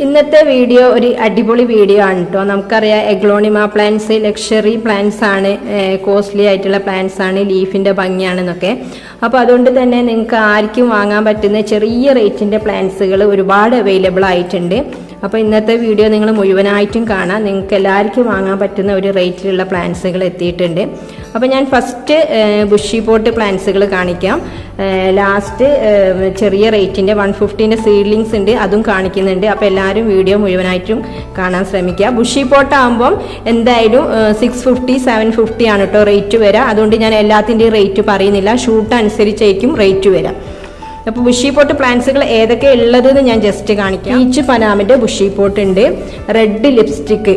ഇന്നത്തെ വീഡിയോ ഒരു അടിപൊളി വീഡിയോ ആണ് കേട്ടോ. നമുക്കറിയാം എഗ്ലോണിമ പ്ലാന്റ്സ് ലക്ഷറി പ്ലാന്റ്സ് ആണ്, കോസ്റ്റ്ലി ആയിട്ടുള്ള പ്ലാന്റ്സ് ആണ്, ലീഫിന്റെ ഭംഗിയാണെന്നൊക്കെ. അപ്പോൾ അതുകൊണ്ട് തന്നെ നിങ്ങൾക്ക് ആർക്കും വാങ്ങാൻ പറ്റുന്ന ചെറിയ റേറ്റിന്റെ പ്ലാന്റ്സുകൾ ഒരുപാട് അവൈലബിൾ ആയിട്ടുണ്ട്. അപ്പോൾ ഇന്നത്തെ വീഡിയോ നിങ്ങൾ മുഴുവനായിട്ടും കാണാം. നിങ്ങൾക്ക് എല്ലാവർക്കും വാങ്ങാൻ പറ്റുന്ന ഒരു റേറ്റിലുള്ള പ്ലാന്റ്സുകൾ എത്തിയിട്ടുണ്ട്. അപ്പോൾ ഞാൻ ഫസ്റ്റ് ബുഷി പോട്ട് പ്ലാന്റ്സുകൾ കാണിക്കാം. ലാസ്റ്റ് ചെറിയ റേറ്റിൻ്റെ 150ൻ്റെ സീഡ്ലിങ്സ് ഉണ്ട്, അതും കാണിക്കുന്നുണ്ട്. അപ്പോൾ എല്ലാവരും വീഡിയോ മുഴുവനായിട്ടും കാണാൻ ശ്രമിക്കുക. ബുഷി പോട്ട് ആകുമ്പം എന്തായാലും 650 750 ആണ് കേട്ടോ റേറ്റ് വരിക. അതുകൊണ്ട് ഞാൻ എല്ലാത്തിൻ്റെയും റേറ്റ് പറയുന്നില്ല, ഷൂട്ട് അനുസരിച്ചായിരിക്കും റേറ്റ് വരിക. അപ്പോൾ ബുഷി പോട്ട് പ്ലാന്റ്സുകൾ ഏതൊക്കെ ഉള്ളതെന്ന് ഞാൻ ജസ്റ്റ് കാണിക്കാം. പീച്ച് പനാമിൻ്റെ ബുഷി പോട്ട് ഉണ്ട്, റെഡ് ലിപ്സ്റ്റിക്ക്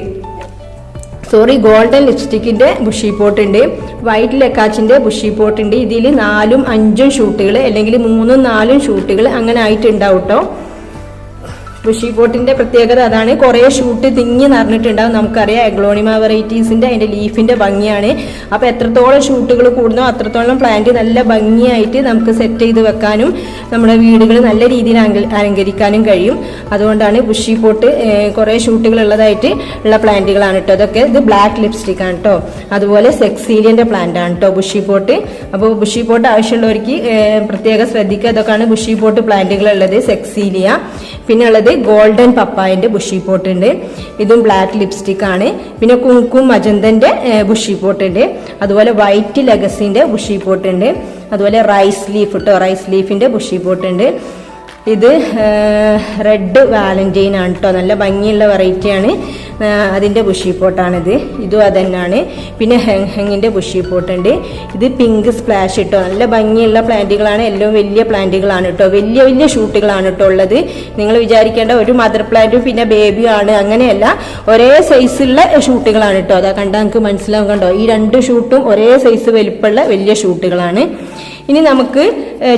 ഗോൾഡൻ ലിപ്സ്റ്റിക്കിന്റെ ബുഷി പോട്ട് ഉണ്ട്, വൈറ്റ് ലെക്കാച്ചിന്റെ ബുഷി പോട്ട് ഉണ്ട്. ഇതിൽ 4ഉം 5ഉം ഷൂട്ടുകൾ അല്ലെങ്കിൽ 3ഉം 4ഉം ഷൂട്ടുകൾ അങ്ങനെ ആയിട്ടുണ്ടാവും കേട്ടോ. ബുഷി പോട്ടിന്റെ പ്രത്യേകത അതാണ്, കുറേ ഷൂട്ട് തിങ്ങി നിറഞ്ഞിട്ടുണ്ടാവും. നമുക്കറിയാം എഗ്ലോണിമ വെറൈറ്റീസിന്റെ അതിന്റെ ലീഫിന്റെ ഭംഗിയാണ്. അപ്പോൾ എത്രത്തോളം ഷൂട്ടുകൾ കൂടുന്നോ അത്രത്തോളം പ്ലാന്റ് നല്ല ഭംഗിയായിട്ട് നമുക്ക് സെറ്റ് ചെയ്ത് വെക്കാനും നമ്മുടെ വീടുകൾ നല്ല രീതിയിൽ അലങ്കരിക്കാനും കഴിയും. അതുകൊണ്ടാണ് ബുഷി പോട്ട് കുറേ ഷൂട്ടുകൾ ഉള്ളതായിട്ട് ഉള്ള പ്ലാന്റുകളാണ് കേട്ടോ. അതൊക്കെ ഇത് ബ്ലാക്ക് ലിപ്സ്റ്റിക് ആണ് കേട്ടോ. അതുപോലെ സെക്സീലിയന്റെ പ്ലാന്റ് ആണ് കേട്ടോ ബുഷി പോട്ട്. അപ്പോൾ ബുഷി പോട്ട് ആവശ്യമുള്ളവർക്ക് പ്രത്യേകം ശ്രദ്ധിക്കുക. അതൊക്കെയാണ് ബുഷി പോട്ട് പ്ലാന്റുകൾ ഉള്ളത്. സെക്സീലിയ, പിന്നെ ഉള്ളത് ഗോൾഡൻ പപ്പായന്റെ ബുഷി പോട്ട് ഉണ്ട്, ഇതും ബ്ലാക്ക് ലിപ്സ്റ്റിക് ആണ്. പിന്നെ കുങ്കും മജന്തന്റെ ബുഷി പോട്ട് ഉണ്ട്. അതുപോലെ വൈറ്റ് ലെഗസിന്റെ ബുഷി പോട്ട് ഉണ്ട്. അതുപോലെ റൈസ് ലീഫ് കേട്ടോ, റൈസ് ലീഫിന്റെ ബുഷി പോട്ട് ഉണ്ട്. ഇത് റെഡ് വാലന്റൈൻ ആണ് കേട്ടോ, നല്ല ഭംഗിയുള്ള വെറൈറ്റിയാണ്. അതിൻ്റെ ബുഷി പോട്ടാണിത്, ഇതും അതന്നെയാണ്. പിന്നെ ഹെങ്ങിൻ്റെ ബുഷി പോട്ട് ഉണ്ട്. ഇത് പിങ്ക് സ്പ്ലാഷ് കേട്ടോ, നല്ല ഭംഗിയുള്ള പ്ലാന്റുകളാണ്. എല്ലാം വലിയ പ്ലാന്റുകളാണ് കേട്ടോ, വലിയ വലിയ ഷൂട്ടുകളാണ് കേട്ടോ ഉള്ളത്. നിങ്ങൾ വിചാരിക്കേണ്ട ഒരു മദർ പ്ലാന്റും പിന്നെ ബേബിയും ആണ്, അങ്ങനെയല്ല, ഒരേ സൈസുള്ള ഷൂട്ടുകളാണ് കേട്ടോ. അതാ കണ്ടാൽ നമുക്ക് മനസ്സിലാവും കണ്ടോ, ഈ 2 ഷൂട്ടും ഒരേ സൈസ് വലിപ്പമുള്ള വലിയ ഷൂട്ടുകളാണ്. ഇനി നമുക്ക്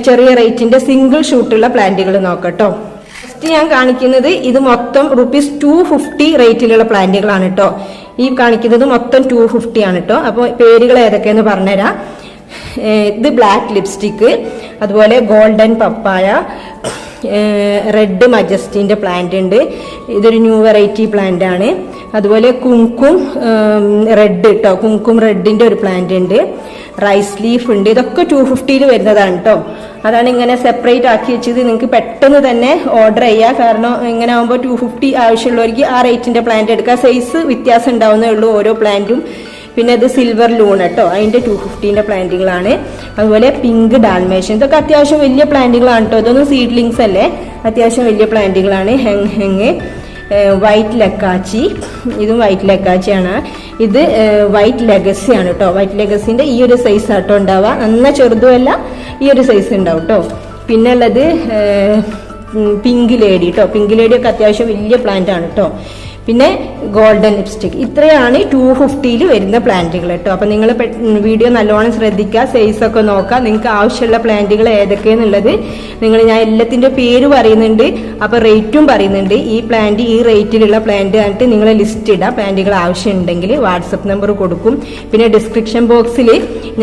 ചെറിയ റേറ്റിന്റെ സിംഗിൾ ഷൂട്ടുള്ള പ്ലാന്റുകൾ നോക്കട്ടോ. ഫസ്റ്റ് ഞാൻ കാണിക്കുന്നത് ഇത് മൊത്തം ₹250 റേറ്റിലുള്ള പ്ലാന്റുകളാണ് കേട്ടോ. ഈ കാണിക്കുന്നത് മൊത്തം 250 ആണ് കേട്ടോ. അപ്പോൾ പേരുകൾ ഏതൊക്കെയെന്ന് പറഞ്ഞുതരാം. ഇത് ബ്ലാക്ക് ലിപ്സ്റ്റിക്ക്, അതുപോലെ ഗോൾഡൻ പപ്പായ, റെഡ് മജസ്റ്റിന്റെ പ്ലാന്റ് ഉണ്ട്, ഇതൊരു ന്യൂ വെറൈറ്റി പ്ലാന്റ് ആണ്. അതുപോലെ കുങ്കും റെഡ് കേട്ടോ, കുങ്കും റെഡിന്റെ ഒരു പ്ലാന്റ് ഉണ്ട്. റൈസ് ലീഫ് ഉണ്ട്. ഇതൊക്കെ 250 വരുന്നതാണ് കേട്ടോ. അതാണ് ഇങ്ങനെ സെപ്പറേറ്റ് ആക്കി വെച്ചത്, നിങ്ങൾക്ക് പെട്ടെന്ന് തന്നെ ഓർഡർ ചെയ്യാം. കാരണം ഇങ്ങനെ ആകുമ്പോൾ 250 ആവശ്യമുള്ളവർക്ക് ആ റേറ്റിന്റെ പ്ലാന്റ് എടുക്കാം. സൈസ് വ്യത്യാസം ഉണ്ടാവുന്നേ ഉള്ളൂ ഓരോ പ്ലാന്റും. പിന്നെ ഇത് സിൽവർ ലൂൺ കേട്ടോ, അതിന്റെ 250ന്റെ പ്ലാന്റുകളാണ്. അതുപോലെ പിങ്ക് ഡാൽമേഷൻ, ഇതൊക്കെ അത്യാവശ്യം വലിയ പ്ലാന്റുകളാണ് കേട്ടോ. ഇതൊന്നും സീഡ്ലിങ്സ് അല്ലേ, അത്യാവശ്യം വലിയ പ്ലാന്റുകളാണ്. ഹെങ് വൈറ്റ് ലെക്കാച്ചി, ഇതും വൈറ്റ് ലെക്കാച്ചിയാണ്. ഇത് വൈറ്റ് ലെഗസി ആണ് കേട്ടോ. വൈറ്റ് ലെഗസിന്റെ ഈ ഒരു സൈസ് ആട്ടോ ഉണ്ടാവുക, നന്ന ചെറുതുമല്ല, ഈ ഒരു സൈസ് ഉണ്ടാവും കേട്ടോ. പിന്നെ ഉള്ളത് പിങ്ക് ലേഡി കേട്ടോ. പിങ്ക് ലേഡി ഒക്കെ അത്യാവശ്യം വലിയ പ്ലാന്റ് ആണ് കേട്ടോ. പിന്നെ ഗോൾഡൻ ലിപ്സ്റ്റിക്. ഇത്രയാണ് 250 വരുന്ന പ്ലാന്റുകൾ കേട്ടോ. അപ്പം നിങ്ങൾ വീഡിയോ നല്ലോണം ശ്രദ്ധിക്കുക, സൈസ് ഒക്കെ നോക്കുക. നിങ്ങൾക്ക് ആവശ്യമുള്ള പ്ലാന്റുകൾ ഏതൊക്കെയാണെന്നുള്ളത് ഞാൻ എല്ലാത്തിൻ്റെ പേര് പറയുന്നുണ്ട്, അപ്പോൾ റേറ്റും പറയുന്നുണ്ട്. ഈ പ്ലാന്റ് ഈ റേറ്റിലുള്ള പ്ലാന്റ് ആയിട്ട് നിങ്ങൾ ലിസ്റ്റ് ഇടുക. പ്ലാന്റുകൾ ആവശ്യമുണ്ടെങ്കിൽ വാട്സപ്പ് നമ്പർ കൊടുക്കും. പിന്നെ ഡിസ്ക്രിപ്ഷൻ ബോക്സിൽ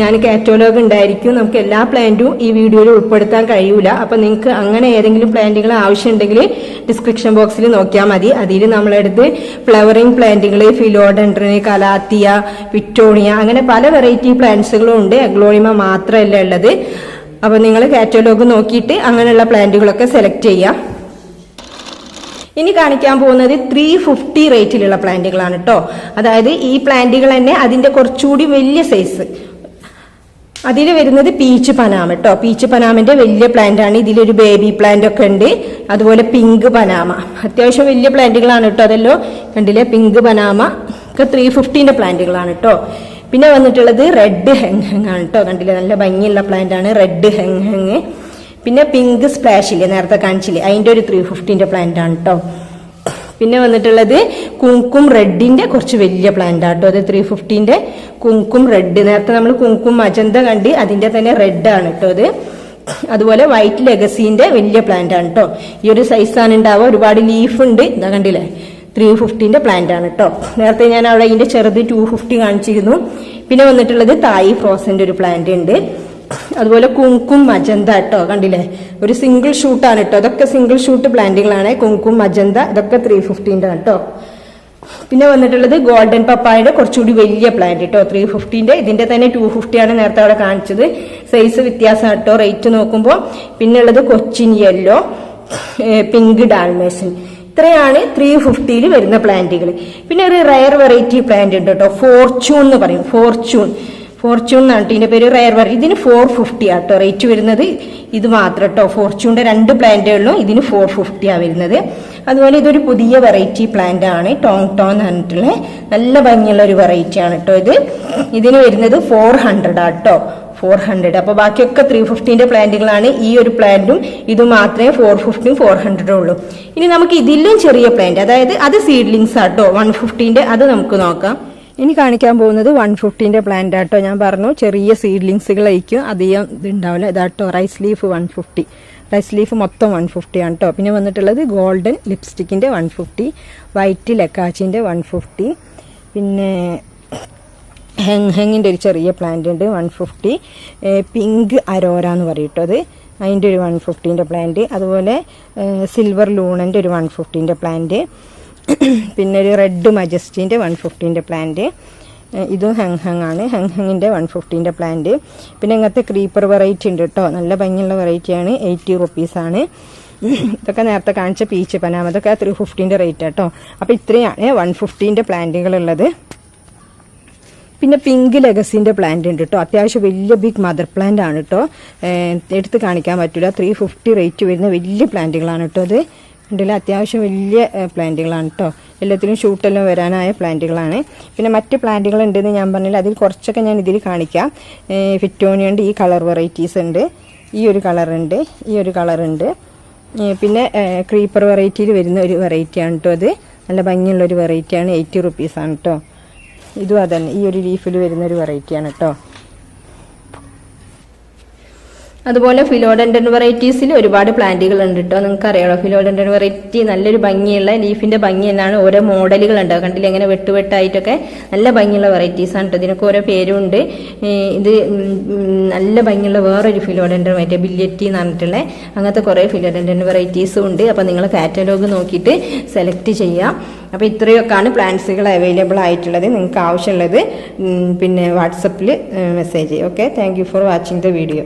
ഞാൻ കാറ്റലോഗ് ഉണ്ടായിരിക്കും. നമുക്ക് എല്ലാ പ്ലാന്റും ഈ വീഡിയോയിൽ ഉൾപ്പെടുത്താൻ കഴിയൂല. അപ്പം നിങ്ങൾക്ക് അങ്ങനെ ഏതെങ്കിലും പ്ലാന്റുകൾ ആവശ്യമുണ്ടെങ്കിൽ ഡിസ്ക്രിപ്ഷൻ ബോക്സിൽ നോക്കിയാൽ മതി. അതിൽ നമ്മളെടുത്ത് ഫ്ലവറിംഗ് പ്ലാന്റുകൾ, ഫിലോഡെൻഡ്രൻ, കലാത്തിയ, പിറ്റോണിയ, അങ്ങനെ പല വെറൈറ്റി പ്ലാന്റ്സുകളും ഉണ്ട്. എഗ്ലോണിമ മാത്രമല്ല ഉള്ളത്. അപ്പോൾ നിങ്ങൾ കാറ്റലോഗ് നോക്കിയിട്ട് അങ്ങനെയുള്ള പ്ലാന്റുകളൊക്കെ സെലക്ട് ചെയ്യാം. ഇനി കാണിക്കാൻ പോകുന്നത് 350 റേറ്റിലുള്ള പ്ലാന്റുകളാണ് കേട്ടോ. അതായത് ഈ പ്ലാന്റുകൾ തന്നെ അതിന്റെ കുറച്ചുകൂടി വലിയ സൈസ്. അതിൽ വരുന്നത് പീച്ച് പനാമ കേട്ടോ. പീച്ച് പനാമിന്റെ വലിയ പ്ലാന്റ് ആണ്. ഇതിലൊരു ബേബി പ്ലാന്റ് ഒക്കെ ഉണ്ട്. അതുപോലെ പിങ്ക് പനാമ, അത്യാവശ്യം വലിയ പ്ലാന്റുകളാണ് കേട്ടോ. അതല്ലോ കണ്ടില്ലേ, പിങ്ക് പനാമ ഒക്കെ 350ന്റെ പ്ലാന്റുകളാണ് കേട്ടോ. പിന്നെ വന്നിട്ടുള്ളത് റെഡ് ഹെങ് ആണ് കേട്ടോ. കണ്ടില്ലേ, നല്ല ഭംഗിയുള്ള പ്ലാന്റ് ആണ് റെഡ് ഹെങ്. പിന്നെ പിങ്ക് സ്പ്ലാഷില്ലേ, നേരത്തെ കാണിച്ചില്ലേ, അതിന്റെ ഒരു 350ന്റെ പ്ലാന്റ് ആണ് കേട്ടോ. പിന്നെ വന്നിട്ടുള്ളത് കുങ്കും റെഡിന്റെ കുറച്ച് വലിയ പ്ലാന്റ് ആട്ടോ. അത് 350ന്റെ കുങ്കും റെഡ്. നേരത്തെ നമ്മൾ കുങ്കും മജന്ത കണ്ടി, അതിന്റെ തന്നെ റെഡ് ആണ് കേട്ടോ അത്. അതുപോലെ വൈറ്റ് ലെഗസിന്റെ വലിയ പ്ലാന്റ് ആണ് കേട്ടോ. ഈ ഒരു സൈസാണ് ഉണ്ടാവുക. ഒരുപാട് ലീഫ് ഉണ്ട്. ഇതാ കണ്ടില്ലേ, 350ന്റെ പ്ലാന്റ് ആണ് കേട്ടോ. നേരത്തെ ഞാൻ അവിടെ ഇതിന്റെ ചെറുത് 250 കാണിച്ചിരുന്നു. പിന്നെ വന്നിട്ടുള്ളത് തായ് ഫ്രോസന്റെ ഒരു പ്ലാന്റ് ഉണ്ട്. അതുപോലെ കുങ്കും മജന്ത കേട്ടോ, കണ്ടില്ലേ ഒരു സിംഗിൾ ഷൂട്ടാണ് കേട്ടോ. ഇതൊക്കെ സിംഗിൾ ഷൂട്ട് പ്ലാന്റുകളാണ്. കുങ്കും മജന്ത ഇതൊക്കെ 350 കേട്ടോ. പിന്നെ വന്നിട്ടുള്ളത് ഗോൾഡൻ പപ്പായയുടെ കുറച്ചുകൂടി വലിയ പ്ലാന്റ് കേട്ടോ, 350. ഇതിന്റെ തന്നെ 250 ആണ് നേരത്തെ അവിടെ കാണിച്ചത്. സൈസ് വ്യത്യാസം കേട്ടോ റേറ്റ് നോക്കുമ്പോൾ. പിന്നെ ഉള്ളത് കൊച്ചിൻ യെല്ലോ, പിങ്ക് ഡാൽമേസൻ. ഇത്രയാണ് 350 വരുന്ന പ്ലാന്റുകൾ. പിന്നെ ഒരു റയർ വെറൈറ്റി പ്ലാന്റ് ഉണ്ട് കേട്ടോ, ഫോർച്യൂൺ എന്ന് പറയും. ഫോർച്യൂൺ എന്നാണ് ഇതിന്റെ പേര്. Rare variety. ഇതിന് 450 ആട്ടോ റേറ്റ് വരുന്നത്. ഇത് മാത്രം കേട്ടോ, ഫോർച്യൂണിന്റെ 2 പ്ലാന്റുകളിലും ഇതിന് 450 വരുന്നത്. അതുപോലെ ഇതൊരു പുതിയ വെറൈറ്റി പ്ലാന്റ് ആണ്, ടോങ് എന്ന് പറഞ്ഞിട്ടുള്ള നല്ല ഭംഗിയുള്ള ഒരു വെറൈറ്റി ആണ് കേട്ടോ. ഇതിന് വരുന്നത് 400 ആട്ടോ, 400. അപ്പൊ ബാക്കിയൊക്കെ 350 പ്ലാന്റുകളാണ്. ഈ ഒരു പ്ലാന്റും ഇത് മാത്രമേ 450 400 ഉള്ളൂ. ഇനി നമുക്ക് ഇതിലും ചെറിയ പ്ലാന്റ്, അതായത് അത് സീഡ്ലിങ്സ് ആട്ടോ, 150. അത് നമുക്ക് നോക്കാം. ഇനി കാണിക്കാൻ പോകുന്നത് 150 പ്ലാന്റ് ആട്ടോ. ഞാൻ പറഞ്ഞു ചെറിയ സീഡ്ലിങ്സുകളായിരിക്കും, അധികം ഇതുണ്ടാവില്ല. ഇതാട്ടോ റൈസ് ലീഫ് 150. റൈസ് ലീഫ് മൊത്തം 150 ആണ് കേട്ടോ. പിന്നെ വന്നിട്ടുള്ളത് ഗോൾഡൻ ലിപ്സ്റ്റിക്കിന്റെ 150, വൈറ്റ് ലക്കാച്ചിന്റെ 150, പിന്നെ ഹെങ്ങിന്റെ ഒരു ചെറിയ പ്ലാന്റ് ഉണ്ട് 150, പിങ്ക് അരോര എന്ന് പറയും കേട്ടോ, അത് അതിൻ്റെ ഒരു 150 പ്ലാന്റ്. അതുപോലെ സിൽവർ ലൂണന്റെ ഒരു 150 പ്ലാന്റ്. പിന്നെ ഒരു റെഡ് മജസ്റ്റിന്റെ 150 പ്ലാന്റ്. ഇതും ഹെങ് ആണ്, ഹെങ്ങിന്റെ 150 പ്ലാന്റ്. പിന്നെ ഇങ്ങനത്തെ ക്രീപ്പർ വെറൈറ്റി ഉണ്ട് കേട്ടോ, നല്ല ഭംഗിയുള്ള വെറൈറ്റിയാണ്, 80 റുപ്പീസാണ്. ഇതൊക്കെ നേരത്തെ കാണിച്ച പീച്ച് പനാമ, അതൊക്കെ 350 റേറ്റ് കേട്ടോ. അപ്പോൾ ഇത്രയാണ് 150 പ്ലാന്റുകൾ ഉള്ളത്. പിന്നെ പിങ്ക് ലെഗസിന്റെ പ്ലാന്റ് ഉണ്ട് കേട്ടോ, അത്യാവശ്യം വലിയ ബിഗ് മദർ പ്ലാന്റ് ആണ് കേട്ടോ, എടുത്ത് കാണിക്കാൻ പറ്റില്ല. 350 റേറ്റ് വരുന്ന വലിയ പ്ലാന്റുകളാണ് കേട്ടോ. അത് ഉണ്ടല്ലോ, അത്യാവശ്യം വലിയ പ്ലാന്റുകളാണ് കേട്ടോ. എല്ലാത്തിലും ഷൂട്ടെല്ലാം വരാനായ പ്ലാന്റുകളാണ്. പിന്നെ മറ്റ് പ്ലാന്റുകൾ ഉണ്ടെന്ന് ഞാൻ പറഞ്ഞില്ല, അതിൽ കുറച്ചൊക്കെ ഞാൻ ഇതിൽ കാണിക്കാം. ഫിറ്റോണിയുണ്ട്, ഈ കളർ വെറൈറ്റീസ് ഉണ്ട്, ഈ ഒരു കളറുണ്ട്, ഈ ഒരു കളറുണ്ട്. പിന്നെ ക്രീപ്പർ വെറൈറ്റിയിൽ വരുന്ന ഒരു വെറൈറ്റിയാണ് കേട്ടോ, അത് നല്ല ഭംഗിയുള്ളൊരു വെറൈറ്റിയാണ്, 80 റുപ്പീസാണ് കേട്ടോ. ഇതും അതന്നെ, ഈ ഒരു ലീഫിൽ വരുന്ന ഒരു വെറൈറ്റിയാണ് കേട്ടോ. അതുപോലെ ഫിലോഡൻഡൻ വെറൈറ്റീസിൽ ഒരുപാട് പ്ലാന്റുകൾ ഉണ്ട് കേട്ടോ. നിങ്ങൾക്ക് അറിയാമോ, ഫിലോഡൻഡൻ വെറൈറ്റി നല്ലൊരു ഭംഗിയുള്ള ലീഫിന്റെ ഭംഗി എന്നാണ്. ഓരോ മോഡലുകൾ ഉണ്ടാവും, കണ്ടില്ല എങ്ങനെ വെട്ടുവെട്ടായിട്ടൊക്കെ നല്ല ഭംഗിയുള്ള വെറൈറ്റീസ് ആണ് കേട്ടോ. ഇതിനൊക്കെ ഓരോ പേരും ഉണ്ട്. ഇത് നല്ല ഭംഗിയുള്ള വേറൊരു ഫിലോഡൻഡൻ വെറൈറ്റി, ബില്യറ്റി എന്ന് പറഞ്ഞിട്ടുള്ള അങ്ങനത്തെ കുറേ ഫിലോഡൻഡൻ വെറൈറ്റീസും ഉണ്ട്. അപ്പോൾ നിങ്ങൾ കാറ്റലോഗ് നോക്കിയിട്ട് സെലക്ട് ചെയ്യാം. അപ്പോൾ ഇത്രയൊക്കെയാണ് പ്ലാന്റ്സുകൾ അവൈലബിൾ ആയിട്ടുള്ളത്. നിങ്ങൾക്ക് ആവശ്യമുള്ളത് പിന്നെ വാട്സപ്പിൽ മെസ്സേജ് ചെയ്യും. Okay, thank you for watching the video.